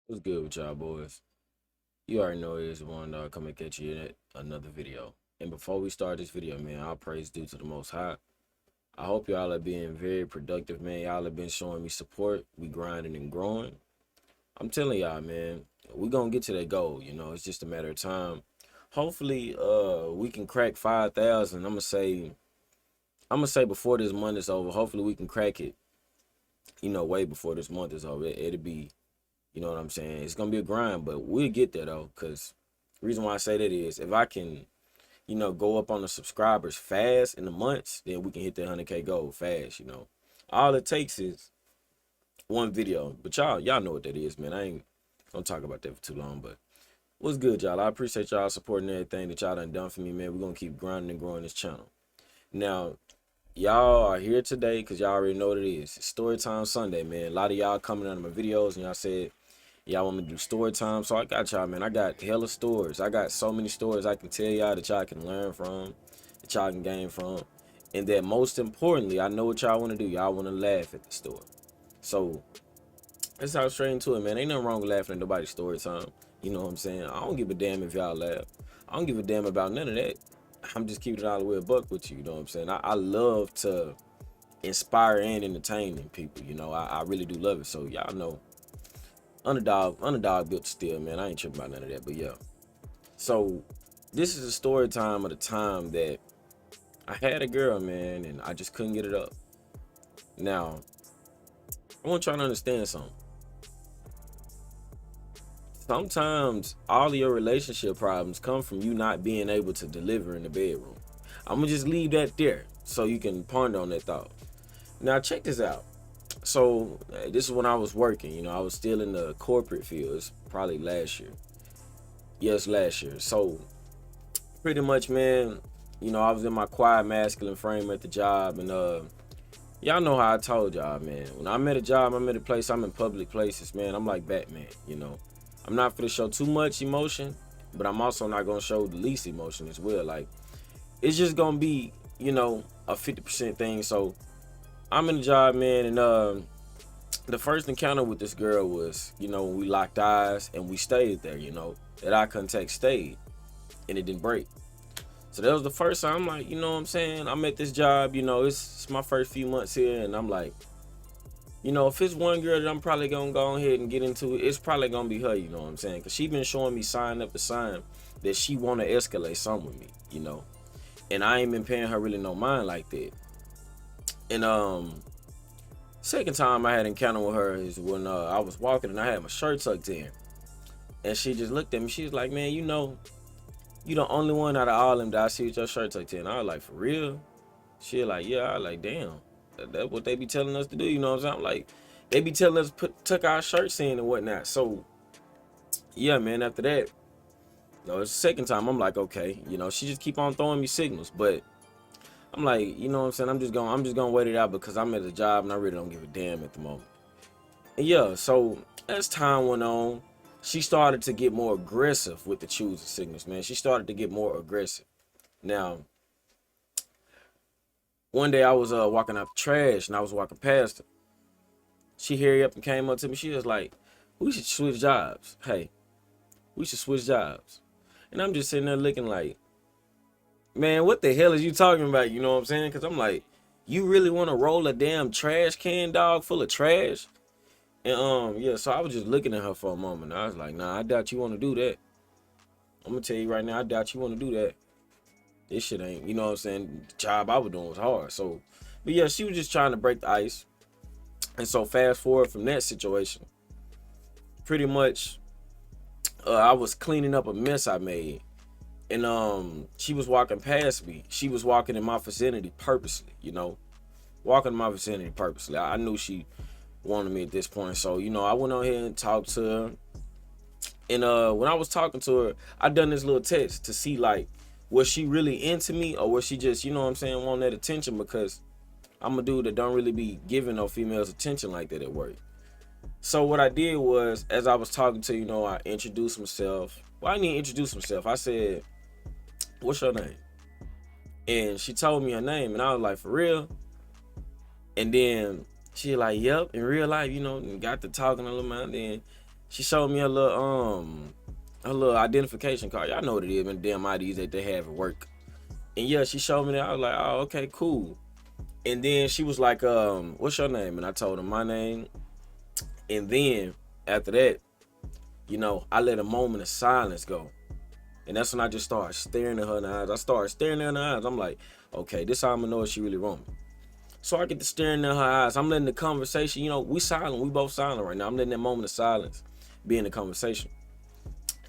What's good with y'all boys? You already know it is one coming at you in another video. And before we start this video, man, all praise due to the Most High. I hope y'all are being very productive, man. Y'all have been showing me support. We grinding and growing. I'm telling y'all, man, we gonna get to that goal. It's just a matter of time. Hopefully, we can crack 5,000. I'm gonna say before this month is over. Hopefully, we can crack it. Way before this month is over. It'll be. You know what I'm saying? It's gonna be a grind, but we'll get there though. Cause the reason why I say that is if I can, go up on the subscribers fast in the months, then we can hit the 100K goal fast. All it takes is one video. But y'all know what that is, man. I ain't gonna talk about that for too long. But what's good, y'all? I appreciate y'all supporting everything that y'all done for me, man. We're gonna keep grinding and growing this channel. Now, y'all are here today because y'all already know what it is. It's story time Sunday, man. A lot of y'all coming out of my videos and y'all said y'all want me to do story time, so I got y'all, man. I got hella stories. I got so many stories I can tell y'all that y'all can learn from, that y'all can gain from, and that most importantly, I know what y'all want to do. Y'all want to laugh at the story. So let's hop straight into it, man. Ain't nothing wrong with laughing at nobody's story time. You know what I'm saying? I don't give a damn if y'all laugh. I don't give a damn about none of that. I'm just keeping it all the way a buck with you. You know what I'm saying? I love to inspire and entertain people. I really do love it. So y'all know. Underdog built to steal, man. I ain't tripping about none of that, but yeah. So this is a story time of the time that I had a girl, man, and I just couldn't get it up. Now, I want y'all to understand something. Sometimes all of your relationship problems come from you not being able to deliver in the bedroom. I'm gonna just leave that there so you can ponder on that thought. Now, check this out. So this is when I was working. I was still in the corporate field. It's probably last year. Yes, last year. So pretty much, man, I was in my quiet masculine frame at the job, and y'all know how I told y'all, man. When I'm at a job, I'm at a place, I'm in public places, man. I'm like Batman. I'm not gonna show too much emotion, but I'm also not gonna show the least emotion as well. Like it's just gonna be, a 50% thing. So I'm in the job, man, and the first encounter with this girl was, when we locked eyes and we stayed there, that eye contact stayed and it didn't break. So that was the first time I'm like, you know what I'm saying? I'm at this job, it's my first few months here, and I'm like, if it's one girl that I'm probably gonna go ahead and get into it, it's probably gonna be her, you know what I'm saying? Cause she been showing me sign after sign that she wanna escalate something with me. And I ain't been paying her really no mind like that. And second time I had an encounter with her is when I was walking and I had my shirt tucked in. And she just looked at me, she was like, man, you the only one out of all of them that I see with your shirt tucked in. I was like, for real? She was like, yeah. I was like, damn. That's what they be telling us to do, you know what I'm saying? I'm like, they be telling us to tuck our shirts in and whatnot. So, yeah, man, after that, it's the second time, I'm like, okay, she just keep on throwing me signals. But I'm like, you know what I'm saying? I'm just gonna wait it out because I'm at a job and I really don't give a damn at the moment. And yeah, so as time went on, she started to get more aggressive with the choosing signals, man. She started to get more aggressive. Now, one day I was walking out the trash and I was walking past her. She hurried up and came up to me. She was like, we should switch jobs. Hey, we should switch jobs. And I'm just sitting there looking like, man, what the hell is you talking about? You know what I'm saying? Because I'm like, you really want to roll a damn trash can, dog, full of trash? And yeah, so I was just looking at her for a moment. I was like, nah, I doubt you want to do that. I'm gonna tell you right now, I doubt you want to do that. This shit ain't, you know what I'm saying? The job I was doing was hard. So, but yeah, she was just trying to break the ice. And so fast forward from that situation, pretty much I was cleaning up a mess I made. And she was walking past me. She was walking in my vicinity purposely, walking in my vicinity purposely. I knew she wanted me at this point. So, I went on here and talked to her. And when I was talking to her, I done this little test to see like, was she really into me or was she just, you know what I'm saying, wanting that attention, because I'm a dude that don't really be giving no females attention like that at work. So what I did was, as I was talking to, I introduced myself. Well, I didn't even introduce myself. I said, what's your name? And she told me her name and I was like, for real? And then she like, yep, in real life, and got to talking a little bit. Then She showed me her little identification card. Y'all know what it is, man. Damn IDs that they have at work. And yeah, she showed me that. I was like, oh, okay, cool. And then she was like, what's your name? And I told her my name. And then after that, I let a moment of silence go. And that's when I just started staring at her in the eyes. I started staring at her in the eyes. I'm like, okay, this how I'm gonna know if she really want me. So I get to staring in her eyes. I'm letting the conversation, we silent. We both silent right now. I'm letting that moment of silence be in the conversation.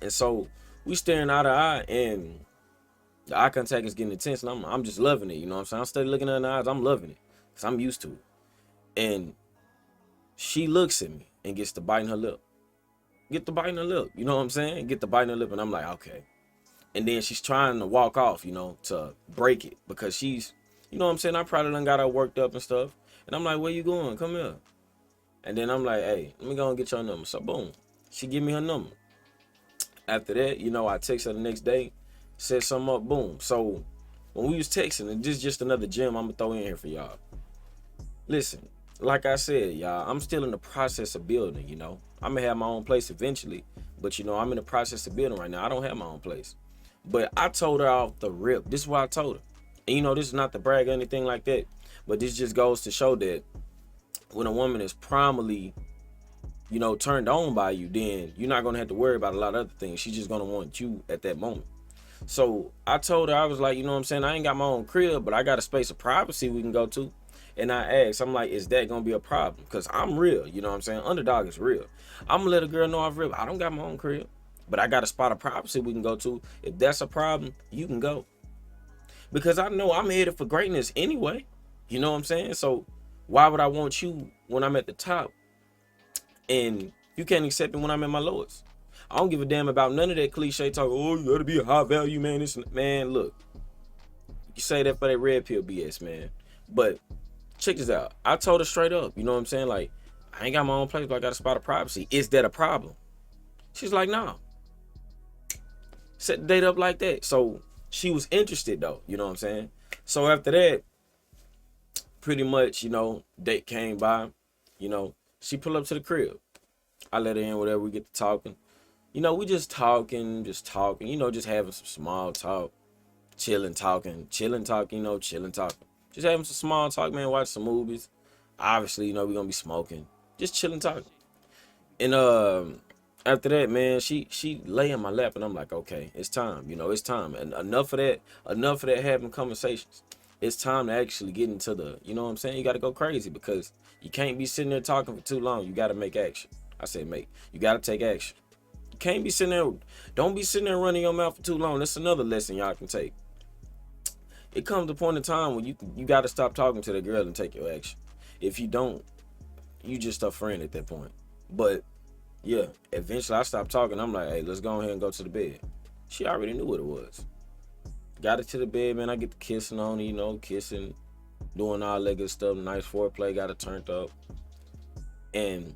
And so we staring eye to eye, and the eye contact is getting intense, and I'm just loving it. You know what I'm saying? I'm steady looking at her in the eyes. I'm loving it because I'm used to it. And she looks at me and gets to biting her lip. Get the biting her lip. You know what I'm saying? Get the biting her lip, and I'm like, okay. And then she's trying to walk off, to break it because she's, you know what I'm saying? I probably done got her worked up and stuff. And I'm like, where you going? Come here. And then I'm like, hey, let me go and get your number. So boom, she give me her number. After that, I text her the next day, said something up, boom. So when we was texting, and this is just another gem I'm gonna throw in here for y'all. Listen, like I said, y'all, I'm still in the process of building, I'm gonna have my own place eventually, but I'm in the process of building right now. I don't have my own place. But I told her off the rip. This is what I told her. And this is not to brag or anything like that, but this just goes to show that when a woman is primarily, turned on by you, then you're not gonna have to worry about a lot of other things. She's just gonna want you at that moment. So I told her, I was like, I ain't got my own crib, but I got a space of privacy we can go to. And I asked, I'm like, is that gonna be a problem? Because I'm real, underdog is real. I'm gonna let a girl know I'm real. I don't got my own crib, but I got a spot of privacy we can go to. If that's a problem, you can go. Because I know I'm headed for greatness anyway. You know what I'm saying? So why would I want you when I'm at the top and you can't accept me when I'm at my lowest? I don't give a damn about none of that cliche talk. Oh, you gotta be a high value man. Man, look, you say that for that red pill BS, man. But check this out. I told her straight up, you know what I'm saying? Like, I ain't got my own place, but I got a spot of privacy. Is that a problem? She's like, nah. Set the date up like that. So she was interested though, you know what I'm saying? So after that, pretty much, date came by, she pulled up to the crib. I let her in, whatever, we get to talking. We just talking, just having some small talk, chilling, talking, chilling, talking. Just having some small talk, man, watch some movies. Obviously, we're gonna be smoking. Just chilling, talking. And after that, man, she lay in my lap, and I'm like, okay, it's time, it's time. And enough of that having conversations. It's time to actually get into the, you know what I'm saying? You gotta go crazy because you can't be sitting there talking for too long. You gotta make action. I say you gotta take action. You can't be sitting there, don't be sitting there running your mouth for too long. That's another lesson y'all can take. It comes to a point in time when you got to stop talking to the girl and take your action. If you don't, you just a friend at that point. But yeah, eventually I stopped talking. I'm like, hey, let's go ahead and go to the bed. She already knew what it was. Got it to the bed, man. I get the kissing on her, kissing, doing all that good stuff. Nice foreplay, got it turned up. And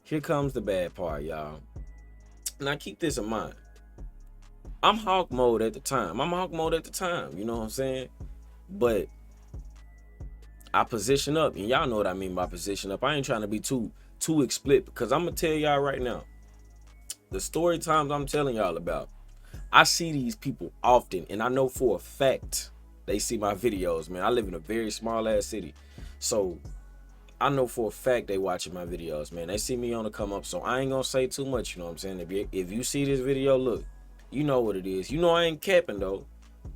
here comes the bad part, y'all. Now keep this in mind. I'm hawk mode at the time. You know what I'm saying? But I position up, and y'all know what I mean by position up. I ain't trying to be too explicit because I'm gonna tell y'all right now. The story times I'm telling y'all about, I see these people often, and I know for a fact they see my videos, man. I live in a very small ass city, so I know for a fact they watching my videos, man. They see me on the come up, so I ain't gonna say too much, you know what I'm saying? If you see this video, look, you know what it is. I ain't capping though,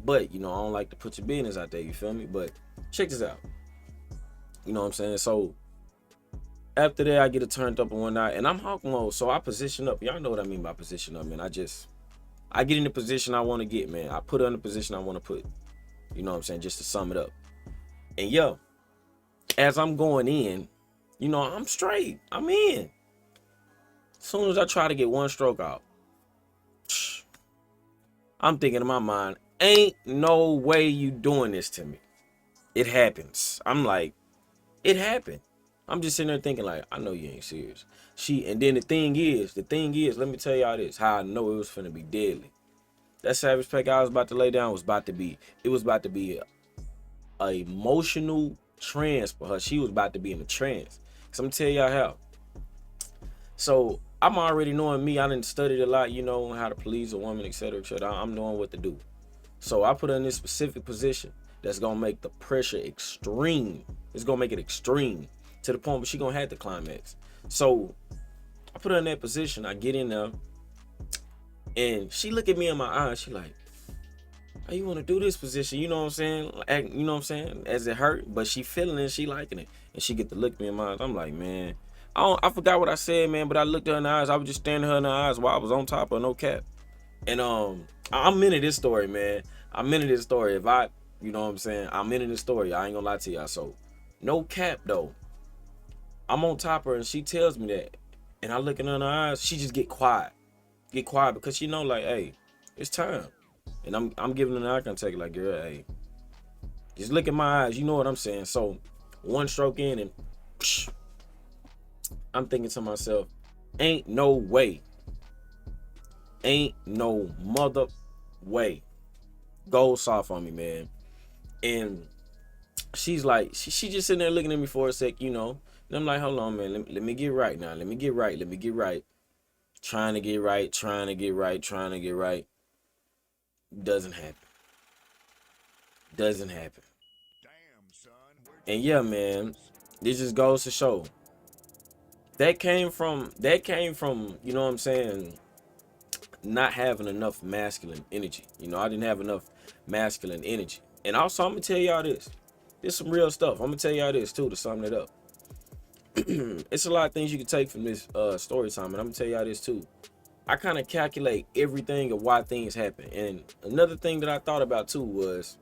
but I don't like to put your business out there, you feel me? But check this out. You know what I'm saying? So after that, I get it turned up and whatnot, and I'm hawk mode, so I position up. Y'all know what I mean by position up, man. I get in the position I want to get, man. I put her in the position I want to put. You know what I'm saying? Just to sum it up. And yo, as I'm going in, I'm straight. I'm in. As soon as I try to get one stroke out, I'm thinking in my mind, ain't no way you doing this to me. It happens. I'm like, it happened. I'm just sitting there thinking like, I know you ain't serious. And then the thing is, let me tell y'all this, how I know it was finna be deadly. That savage pack I was about to lay down was about to be a emotional trance for her. She was about to be in a trance. So I'm gonna tell y'all how. So I'm already knowing me. I done studied a lot, you know, how to please a woman, etc., etc. I'm knowing what to do. So I put her in this specific position that's gonna make the pressure extreme. It's gonna make it extreme to the point where she gonna have to climax. So I put her in that position. I get in there, and she look at me in my eyes. She like, "How you want to do this position?" You know what I'm saying? You know what I'm saying? As it hurt, but she feeling it. She liking it, and she get to look me in my eyes. I'm like, man, I forgot what I said, man. But I looked her in the eyes. I was just staring her in the eyes while I was on top of her, no cap. And I'm into this story, man. I'm into this story. If I, you know what I'm saying, I'm into this story. I ain't gonna lie to y'all. So, no cap though. I'm on top of her, and she tells me that, and I look in her eyes. She just get quiet because she know, like, hey, it's time. And I'm giving her an eye contact, like, girl, hey, just look at my eyes. You know what I'm saying? So, one stroke in, and psh, I'm thinking to myself, ain't no way. Ain't no mother way. Go soft on me, man. And she's like, she just sitting there looking at me for a sec, you know. And I'm like, hold on, man. Let me get right now. Let me get right. Let me get right. Trying to get right. Trying to get right. Trying to get right. Doesn't happen. Doesn't happen. And yeah, man, this just goes to show that came from, you know what I'm saying, not having enough masculine energy. You know, I didn't have enough masculine energy. And also, I'm gonna tell y'all this. This is some real stuff. I'm gonna tell y'all this too to sum it up. It's a lot of things you can take from this story time, and I'm gonna tell y'all this too. I kind of calculate everything of why things happen. And another thing that I thought about too was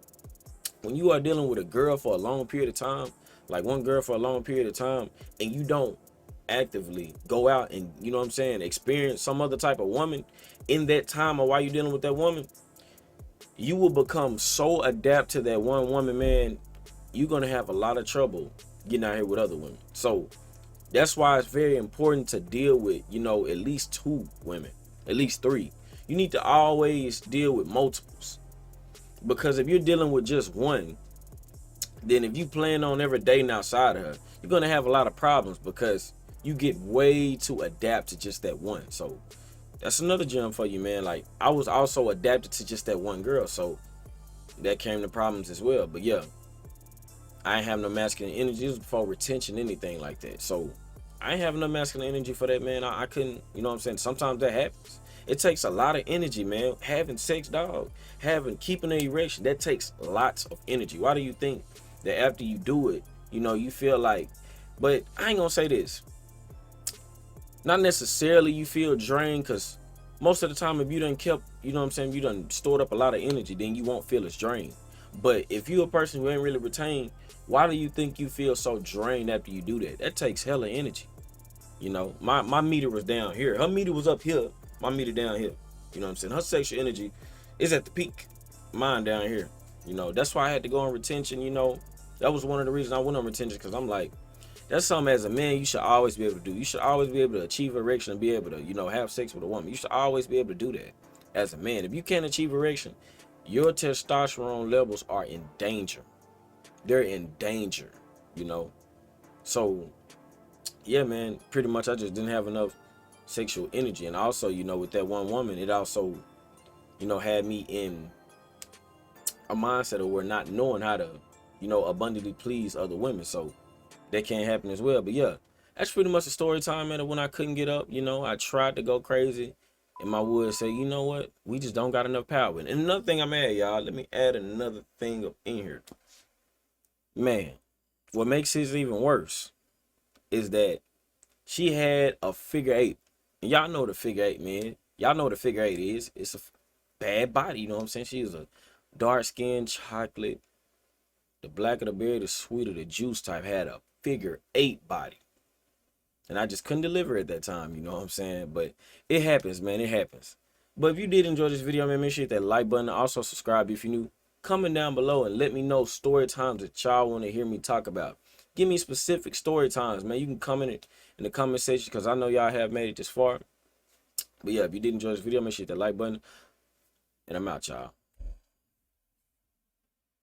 when you are dealing with a girl for a long period of time, like one girl for a long period of time, and you don't actively go out and, you know what I'm saying, experience some other type of woman in that time or while you're dealing with that woman, you will become so adapt to that one woman, man. You're gonna have a lot of trouble getting out here with other women. So that's why it's very important to deal with, you know, at least 2 women, at least 3. You need to always deal with multiples, because if you're dealing with just one, then if you plan on ever dating outside of her, you're gonna have a lot of problems because you get way too adapt to just that one. So that's another gem for you, man. Like, I was also adapted to just that one girl, so that came to problems as well. But yeah, I ain't have no masculine energy. It was before retention, anything like that. So I ain't have no masculine energy for that, man. I couldn't, you know what I'm saying? Sometimes that happens. It takes a lot of energy, man. Having sex, dog. Keeping an erection, that takes lots of energy. Why do you think that after you do it, you know, you feel like, but I ain't gonna say this. Not necessarily you feel drained, because most of the time, if you done kept, you know what I'm saying, you done stored up a lot of energy, then you won't feel as drained. But if you're a person who ain't really retained, why do you think you feel so drained after you do that? That takes hella energy. You know, my meter was down here. Her meter was up here. My meter down here. You know what I'm saying? Her sexual energy is at the peak. Mine down here. You know, that's why I had to go on retention. You know, that was one of the reasons I went on retention, because I'm like, that's something as a man you should always be able to do. You should always be able to achieve erection and be able to, you know, have sex with a woman. You should always be able to do that as a man. If you can't achieve erection, your testosterone levels are in danger. They're in danger, you know. So yeah, man, pretty much I just didn't have enough sexual energy. And also, you know, with that one woman, it also, you know, had me in a mindset of where not knowing how to, you know, abundantly please other women. So that can't happen as well. But yeah, that's pretty much the story time, man. When I couldn't get up, you know, I tried to go crazy, and my wood say, you know what, we just don't got enough power. And another thing I'm at, y'all, let me add another thing up in here, man. What makes this even worse is that she had a figure 8. And y'all know the figure 8, man. Y'all know what a figure 8 is. It's a bad body, you know what I'm saying? She was a dark skinned chocolate. The blacker the berry, the sweeter the juice type. Had a figure 8 body. And I just couldn't deliver at that time, you know what I'm saying? But it happens, man. It happens. But if you did enjoy this video, man, make sure you hit that like button. Also subscribe if you're new. Comment down below and let me know story times that y'all want to hear me talk about. Give me specific story times, man. You can comment it in the comment section, because I know y'all have made it this far. But yeah, if you did enjoy this video, make sure you hit that like button. And I'm out, y'all.